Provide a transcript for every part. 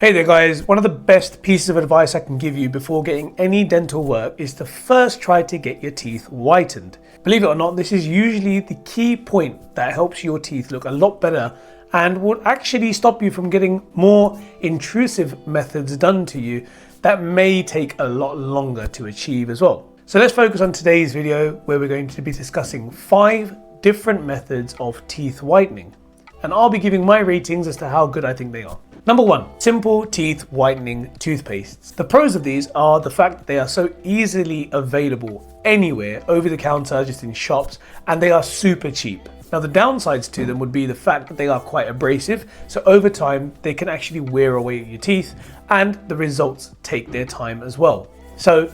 Hey there guys, one of the best pieces of advice I can give you before getting any dental work is to first try to get your teeth whitened. Believe it or not, this is usually the key point that helps your teeth look a lot better and will actually stop you from getting more intrusive methods done to you that may take a lot longer to achieve as well. So let's focus on today's video where we're going to be discussing 5 different methods of teeth whitening. And I'll be giving my ratings as to how good I think they are. Number 1, simple teeth whitening toothpastes. The pros of these are the fact that they are so easily available anywhere, over the counter, just in shops, and they are super cheap. Now the downsides to them would be the fact that they are quite abrasive, so over time they can actually wear away at your teeth and the results take their time as well. So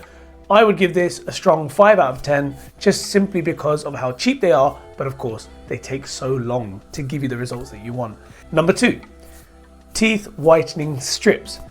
I would give this a strong 5 out of 10 just simply because of how cheap they are, but of course they take so long to give you the results that you want. Number 2, teeth whitening strips.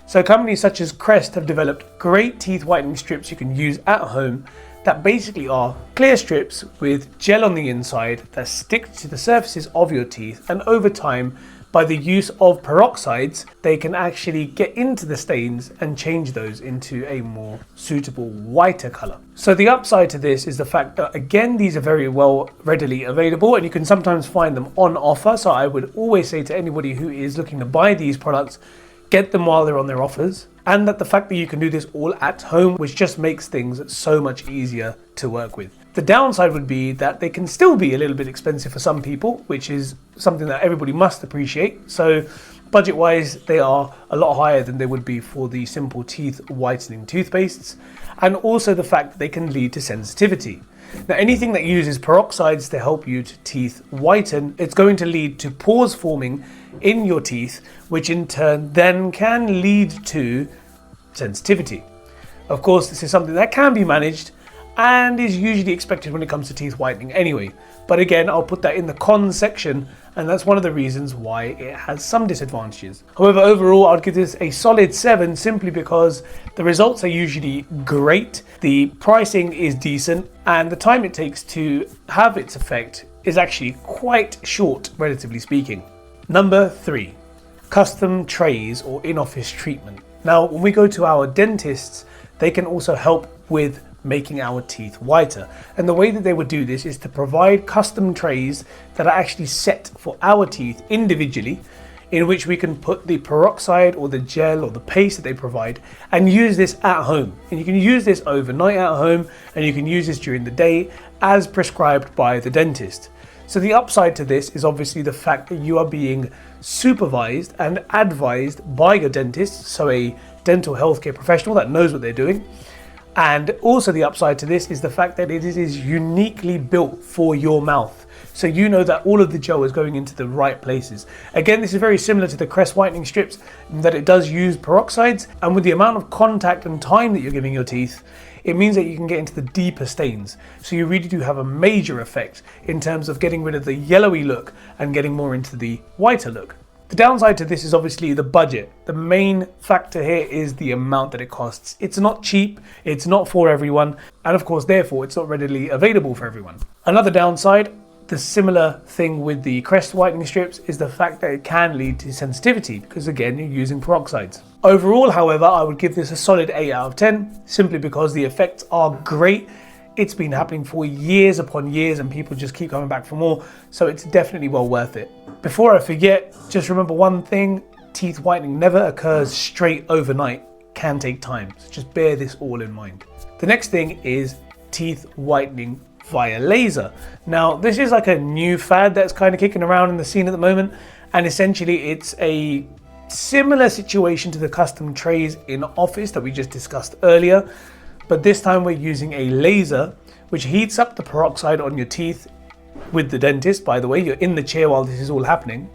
So companies such as Crest have developed great teeth whitening strips you can use at home that basically are clear strips with gel on the inside that stick to the surfaces of your teeth, and over time, by the use of peroxides, they can actually get into the stains and change those into a more suitable whiter color. So the upside to this is the fact that, again, these are very well readily available and you can sometimes find them on offer. So I would always say to anybody who is looking to buy these products, get them while they're on their offers. And that the fact that you can do this all at home, which just makes things so much easier to work with. The downside would be that they can still be a little bit expensive for some people, which is something that everybody must appreciate. So budget-wise, they are a lot higher than they would be for the simple teeth whitening toothpastes. And also the fact that they can lead to sensitivity. Now, anything that uses peroxides to help you to teeth whiten, it's going to lead to pores forming in your teeth, which in turn then can lead to sensitivity. Of course, this is something that can be managed and is usually expected when it comes to teeth whitening anyway. But again, I'll put that in the cons section, and that's one of the reasons why it has some disadvantages. However, overall, I'd give this a solid 7 simply because the results are usually great, the pricing is decent, and the time it takes to have its effect is actually quite short, relatively speaking. Number 3, custom trays or in-office treatment. Now, when we go to our dentists, they can also help with making our teeth whiter. And the way that they would do this is to provide custom trays that are actually set for our teeth individually, in which we can put the peroxide or the gel or the paste that they provide and use this at home. And you can use this overnight at home, and you can use this during the day as prescribed by the dentist. So the upside to this is obviously the fact that you are being supervised and advised by your dentist, so a dental healthcare professional that knows what they're doing. And also the upside to this is the fact that it is uniquely built for your mouth. So you know that all of the gel is going into the right places. Again, this is very similar to the Crest whitening strips in that it does use peroxides, and with the amount of contact and time that you're giving your teeth, it means that you can get into the deeper stains. So you really do have a major effect in terms of getting rid of the yellowy look and getting more into the whiter look. The downside to this is obviously the budget. The main factor here is the amount that it costs. It's not cheap, it's not for everyone, and of course, therefore, it's not readily available for everyone. Another downside, the similar thing with the Crest whitening strips, is the fact that it can lead to sensitivity because, again, you're using peroxides. Overall, however, I would give this a solid 8 out of 10 simply because the effects are great. It's been happening for years upon years and people just keep coming back for more, so it's definitely well worth it. Before I forget, just remember one thing, teeth whitening never occurs straight overnight. It can take time, so just bear this all in mind. The next thing is teeth whitening via laser. Now, this is like a new fad that's kind of kicking around in the scene at the moment, and essentially it's a similar situation to the custom trays in office that we just discussed earlier, but this time we're using a laser which heats up the peroxide on your teeth with the dentist. By the way, you're in the chair while this is all happening,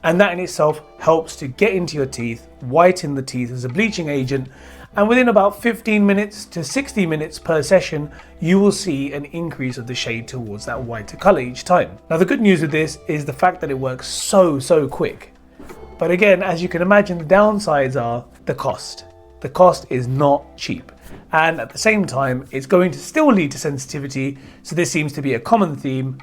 and that in itself helps to get into your teeth, whiten the teeth as a bleaching agent, and within about 15 minutes to 60 minutes per session, you will see an increase of the shade towards that whiter color each time. Now, the good news with this is the fact that it works so quick. But again, as you can imagine, the downsides are the cost. The cost is not cheap. And at the same time, it's going to still lead to sensitivity. So this seems to be a common theme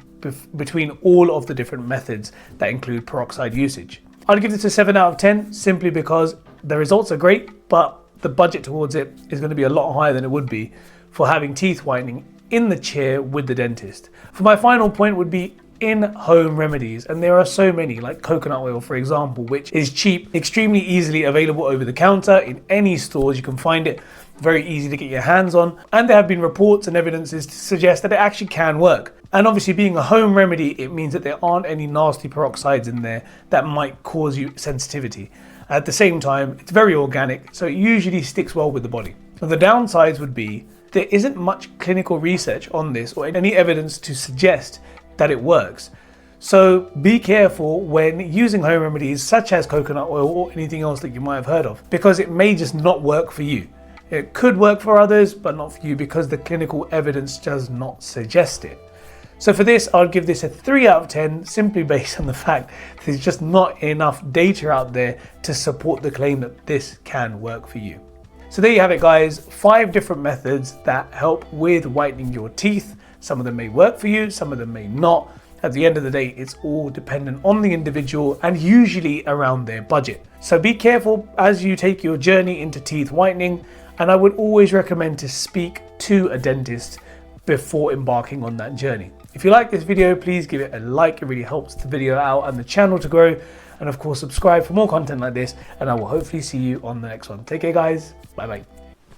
between all of the different methods that include peroxide usage. I'd give this a 7 out of 10 simply because The results are great, but the budget towards it is going to be a lot higher than it would be for having teeth whitening in the chair with the dentist. For my final point would be in-home remedies, and there are so many, like coconut oil for example, which is cheap, extremely easily available over the counter in any stores. You can find it very easy to get your hands on, and there have been reports and evidences to suggest that it actually can work. And obviously, being a home remedy, it means that there aren't any nasty peroxides in there that might cause you sensitivity. At the same time, it's very organic, so it usually sticks well with the body. Now, the downsides would be there isn't much clinical research on this or any evidence to suggest that it works. So be careful when using home remedies such as coconut oil or anything else that you might have heard of, because it may just not work for you. It could work for others, but not for you because the clinical evidence does not suggest it. So for this, I'll give this a 3 out of 10, simply based on the fact that there's just not enough data out there to support the claim that this can work for you. So there you have it, guys. 5 different methods that help with whitening your teeth. Some of them may work for you, some of them may not. At the end of the day, it's all dependent on the individual and usually around their budget. So be careful as you take your journey into teeth whitening, and I would always recommend to speak to a dentist before embarking on that journey. If you like this video, please give it a like. It really helps the video out and the channel to grow. And of course, subscribe for more content like this, and I will hopefully see you on the next one. Take care, guys. Bye bye.